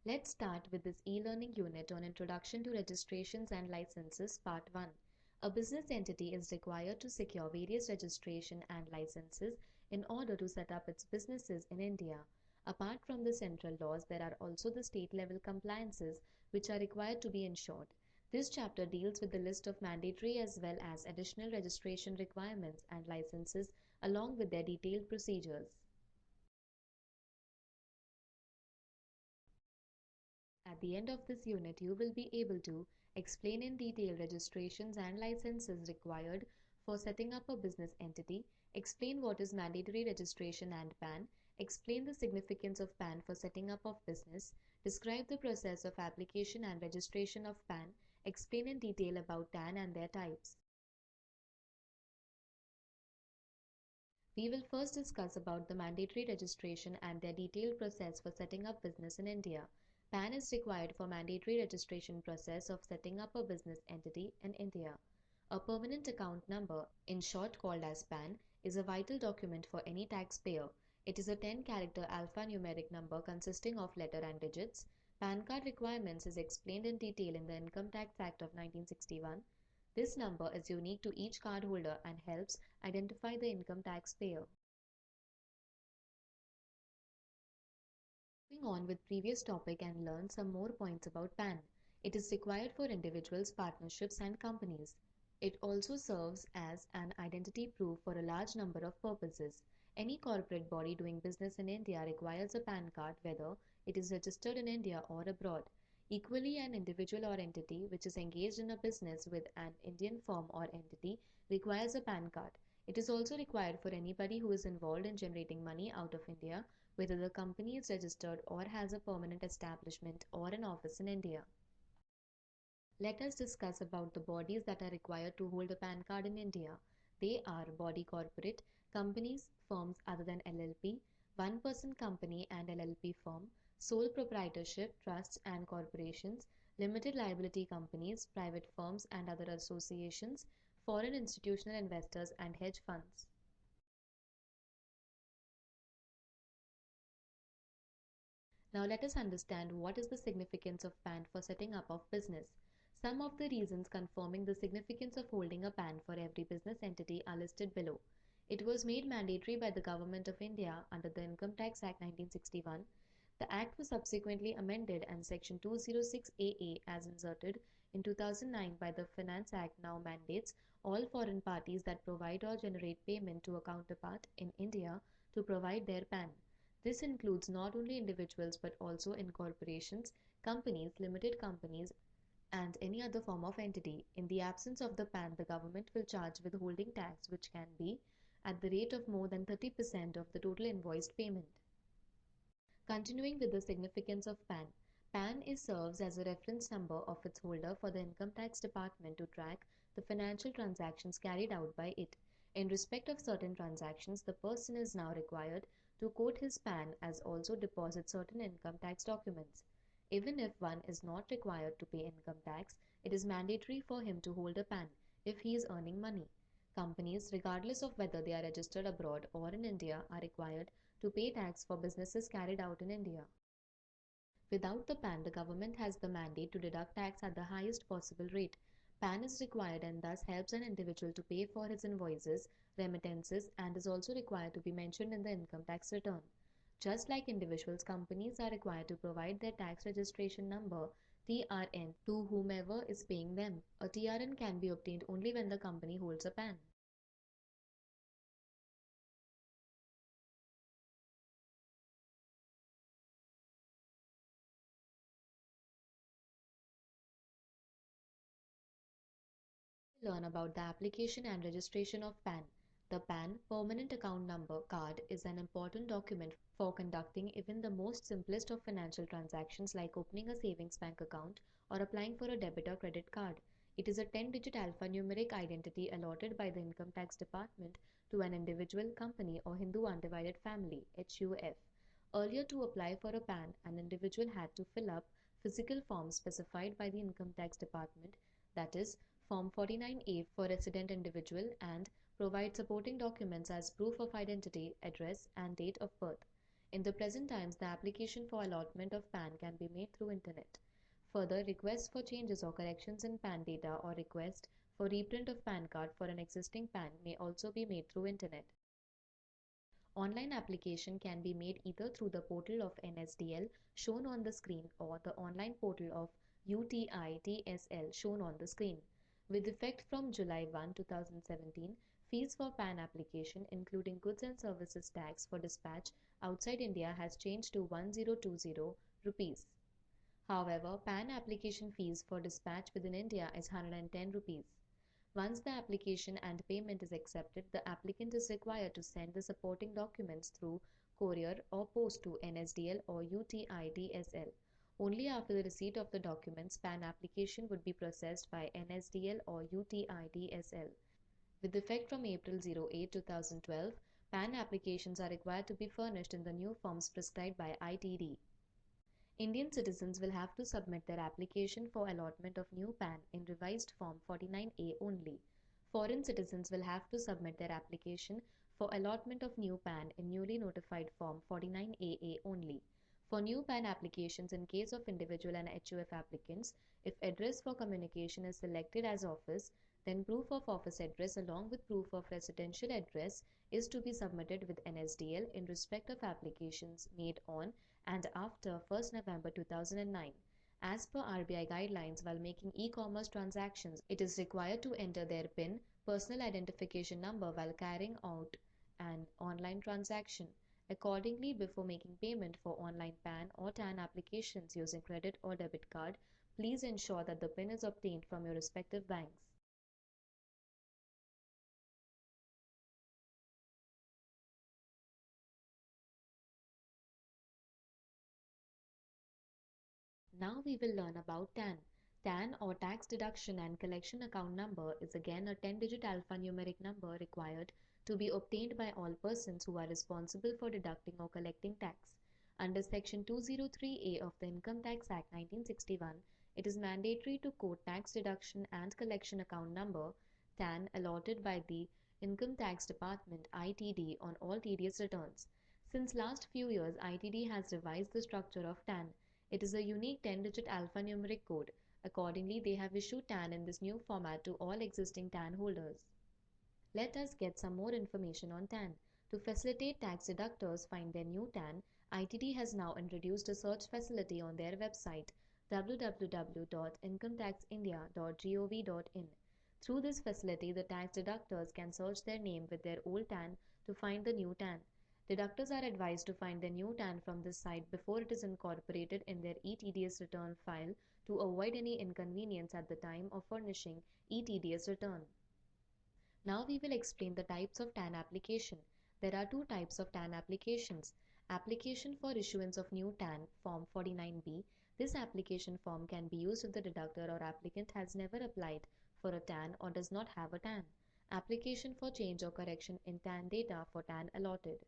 Let's start with this e-learning unit on Introduction to Registrations and Licenses, Part 1. A business entity is required to secure various registration and licenses in order to set up its businesses in India. Apart from the central laws, there are also the state-level compliances which are required to be ensured. This chapter deals with the list of mandatory as well as additional registration requirements and licenses along with their detailed procedures. At the end of this unit, you will be able to explain in detail registrations and licenses required for setting up a business entity, explain what is mandatory registration and PAN, explain the significance of PAN for setting up of business, describe the process of application and registration of PAN, explain in detail about TAN and their types. We will first discuss about the mandatory registration and their detailed process for setting up business in India. PAN is required for mandatory registration process of setting up a business entity in India. A permanent account number, in short called as PAN, is a vital document for any taxpayer. It is a 10-character alphanumeric number consisting of letter and digits. PAN card requirements is explained in detail in the Income Tax Act of 1961. This number is unique to each cardholder and helps identify the income taxpayer. Moving on with previous topic and learn some more points about PAN. It is required for individuals, partnerships and companies. It also serves as an identity proof for a large number of purposes. Any corporate body doing business in India requires a PAN card whether it is registered in India or abroad. Equally, an individual or entity which is engaged in a business with an Indian firm or entity requires a PAN card. It is also required for anybody who is involved in generating money out of India, whether the company is registered or has a permanent establishment or an office in India. Let us discuss about the bodies that are required to hold a PAN card in India. They are body corporate, companies, firms other than LLP, one-person company and LLP firm, sole proprietorship, trusts and corporations, limited liability companies, private firms and other associations, foreign institutional investors and hedge funds. Now let us understand what is the significance of PAN for setting up of business. Some of the reasons confirming the significance of holding a PAN for every business entity are listed below. It was made mandatory by the Government of India under the Income Tax Act 1961. The Act was subsequently amended and Section 206AA as inserted in 2009 by the Finance Act now mandates all foreign parties that provide or generate payment to a counterpart in India to provide their PAN. This includes not only individuals but also incorporations, companies, limited companies, and any other form of entity. In the absence of the PAN, the government will charge withholding tax, which can be at the rate of more than 30% of the total invoiced payment. Continuing with the significance of PAN, PAN serves as a reference number of its holder for the Income Tax Department to track the financial transactions carried out by it. In respect of certain transactions, the person is now required to quote his PAN as also deposit certain income tax documents. Even if one is not required to pay income tax, it is mandatory for him to hold a PAN if he is earning money. Companies, regardless of whether they are registered abroad or in India, are required to pay tax for businesses carried out in India. Without the PAN, the government has the mandate to deduct tax at the highest possible rate. PAN is required and thus helps an individual to pay for his invoices, remittances, and is also required to be mentioned in the income tax return. Just like individuals, companies are required to provide their tax registration number TRN to whomever is paying them. A TRN can be obtained only when the company holds a PAN. Learn about the application and registration of PAN. The PAN permanent account number card is an important document for conducting even the most simplest of financial transactions like opening a savings bank account or applying for a debit or credit card. It is a 10-digit alphanumeric identity allotted by the Income Tax Department to an individual, company or Hindu undivided family (HUF). Earlier, to apply for a PAN, an individual had to fill up physical forms specified by the Income Tax Department, that is, Form 49A for resident individual, and provide supporting documents as proof of identity, address, and date of birth. In the present times, the application for allotment of PAN can be made through internet. Further, requests for changes or corrections in PAN data or request for reprint of PAN card for an existing PAN may also be made through internet. Online application can be made either through the portal of NSDL shown on the screen or the online portal of UTI-TSL shown on the screen. With effect from July 1, 2017, fees for PAN application, including goods and services tax for dispatch outside India, has changed to 1020 rupees. However, PAN application fees for dispatch within India is 110 rupees. Once the application and payment is accepted, the applicant is required to send the supporting documents through courier or post to NSDL or UTI-TSL. Only after the receipt of the documents, PAN application would be processed by NSDL or UTI-TSL. With effect from April 2012, PAN applications are required to be furnished in the new forms prescribed by ITD. Indian citizens will have to submit their application for allotment of new PAN in revised Form 49A only. Foreign citizens will have to submit their application for allotment of new PAN in newly notified Form 49AA only. For new PAN applications in case of individual and HUF applicants, if address for communication is selected as office, then proof of office address along with proof of residential address is to be submitted with NSDL in respect of applications made on and after 1st November 2009. As per RBI guidelines, while making e-commerce transactions, it is required to enter their PIN, personal identification number, while carrying out an online transaction. Accordingly, before making payment for online PAN or TAN applications using credit or debit card, please ensure that the PIN is obtained from your respective banks. Now we will learn about TAN. TAN or Tax Deduction and Collection Account Number is again a 10-digit alphanumeric number required to be obtained by all persons who are responsible for deducting or collecting tax. Under Section 203A of the Income Tax Act 1961, it is mandatory to quote tax deduction and collection account number TAN allotted by the Income Tax Department ITD on all TDS returns. Since last few years, ITD has revised the structure of TAN. It is a unique 10-digit alphanumeric code. Accordingly, they have issued TAN in this new format to all existing TAN holders. Let us get some more information on TAN. To facilitate tax deductors find their new TAN, ITD has now introduced a search facility on their website www.incometaxindia.gov.in. Through this facility, the tax deductors can search their name with their old TAN to find the new TAN. Deductors are advised to find their new TAN from this site before it is incorporated in their eTDS return file to avoid any inconvenience at the time of furnishing eTDS return. Now we will explain the types of TAN application. There are two types of TAN applications. Application for issuance of new TAN, Form 49B. This application form can be used if the deductor or applicant has never applied for a TAN or does not have a TAN. Application for change or correction in TAN data for TAN allotted.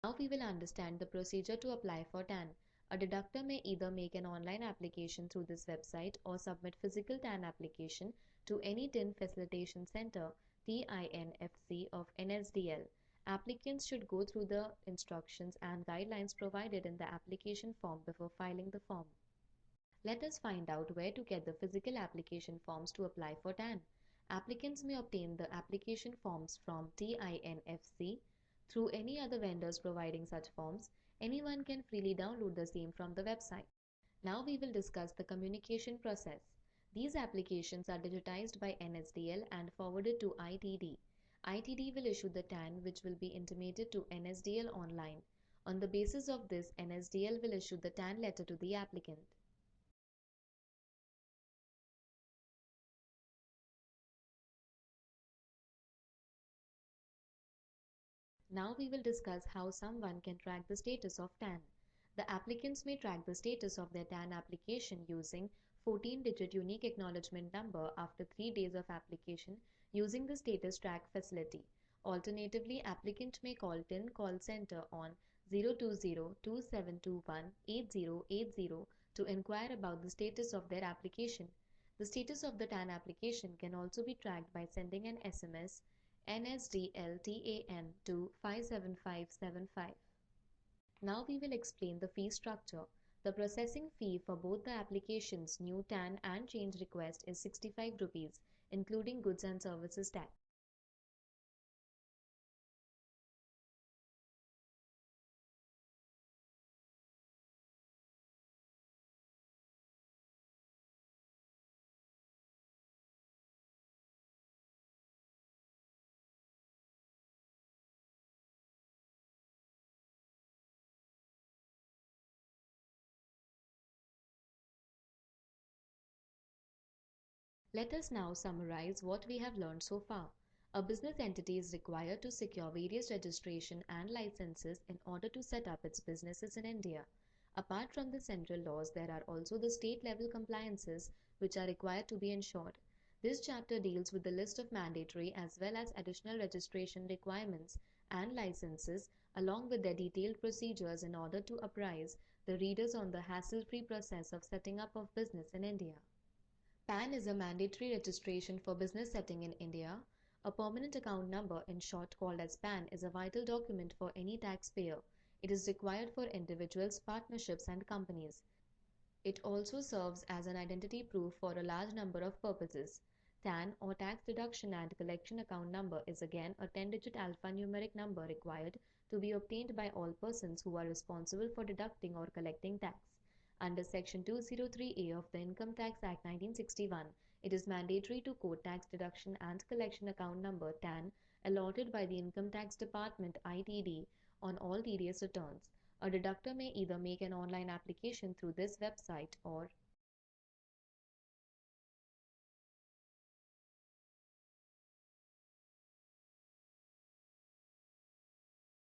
Now we will understand the procedure to apply for TAN. A deductor may either make an online application through this website or submit physical TAN application to any TIN Facilitation Center TINFC of NSDL. Applicants should go through the instructions and guidelines provided in the application form before filing the form. Let us find out where to get the physical application forms to apply for TAN. Applicants may obtain the application forms from TINFC through any other vendors providing such forms. Anyone can freely download the same from the website. Now we will discuss the communication process. These applications are digitized by NSDL and forwarded to ITD. ITD will issue the TAN, which will be intimated to NSDL online. On the basis of this, NSDL will issue the TAN letter to the applicant. Now we will discuss how someone can track the status of TAN. The applicants may track the status of their TAN application using 14-digit unique acknowledgement number after 3 days of application using the status track facility. Alternatively, applicant may call TIN call center on 020-2721-8080 to inquire about the status of their application. The status of the TAN application can also be tracked by sending an SMS NSDLTAN to 57575. Now we will explain the fee structure. The processing fee for both the applications new TAN and change request is 65 rupees, including goods and services tax. Let us now summarize what we have learned so far. A business entity is required to secure various registration and licenses in order to set up its businesses in India. Apart from the central laws, there are also the state level compliances which are required to be ensured. This chapter deals with the list of mandatory as well as additional registration requirements and licenses along with their detailed procedures in order to apprise the readers on the hassle-free process of setting up of business in India. PAN is a mandatory registration for business setting in India. A permanent account number, in short called as PAN, is a vital document for any taxpayer. It is required for individuals, partnerships, and companies. It also serves as an identity proof for a large number of purposes. TAN or Tax Deduction and Collection Account Number is again a 10-digit alphanumeric number required to be obtained by all persons who are responsible for deducting or collecting tax. Under Section 203A of the Income Tax Act 1961, it is mandatory to quote Tax Deduction and Collection Account Number TAN allotted by the Income Tax Department ITD on all TDS returns. A deductor may either make an online application through this website or